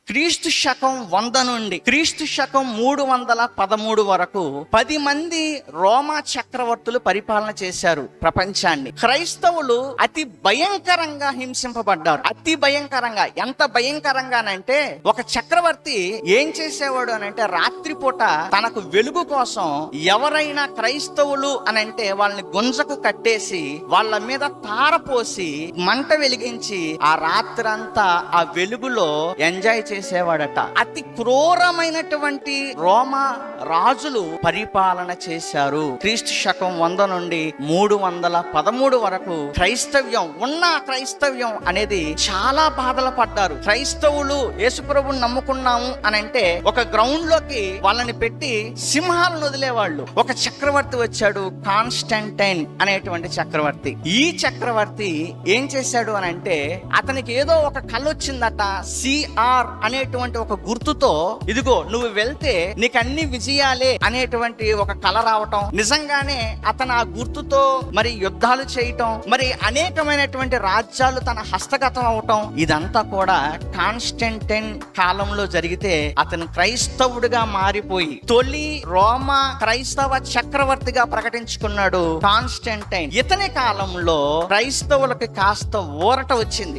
క్రీస్తు శకం 100 నుండి క్రీస్తు శకం 313 వరకు 10 మంది రోమా చక్రవర్తులు పరిపాలన చేశారు ప్రపంచాన్ని. క్రైస్తవులు అతి భయంకరంగా హింసింపబడ్డారు. అతి భయంకరంగా. ఎంత భయంకరంగానంటే ఒక చక్రవర్తి ఏం చేసేవాడు అనంటే రాత్రిపూట తనకు వెలుగు కోసం ఎవరైనా క్రైస్తవులు అనంటే వాళ్ళని గుంజకు కట్టేసి వాళ్ళ మీద తారపోసి మంట వెలిగించి ఆ రాత్రంతా ఆ వెలుగులో ఎంజాయ్ చేసేవాడట. అతి క్రూరమైనటువంటి రోమా రాజులు పరిపాలన చేశారు. క్రీస్తు శకం 100 నుండి 313 వరకు క్రైస్తవ్యం అనేది చాలా బాధలు పడ్డారు. క్రైస్తవులు యేసుప్రభుని నమ్ముకున్నాము అని అంటే ఒక గ్రౌండ్ లోకి వాళ్ళని పెట్టి సింహాలను వదిలేవాళ్ళు. ఒక చక్రవర్తి వచ్చాడు, కాన్స్టంటైన్ అనేటువంటి చక్రవర్తి. ఈ చక్రవర్తి ఏం చేశాడు అని అంటే అతనికి ఏదో ఒక కళ వచ్చిందట. సిఆర్ అనేటువంటి ఒక గుర్తుతో ఇదిగో నువ్వు వెళ్తే నీకు అన్ని విజయాలే అనేటువంటి ఒక కళ రావటం, నిజంగానే అతను ఆ గుర్తుతో మరి యుద్ధాలు చేయటం, మరి అనేకమైనటువంటి రాజ్యాలు తన హస్తగతం అవటం, ఇదంతా కూడా కాన్స్టంటైన్ కాలంలో జరిగితే అతను క్రైస్తవుడిగా మారిపోయి తొలి రోమా క్రైస్తవ చక్రవర్తిగా ప్రకటించుకున్నాడు కాన్స్టంటైన్. ఇతని కాలంలో క్రైస్తవులకి కాస్త ఊరట వచ్చింది.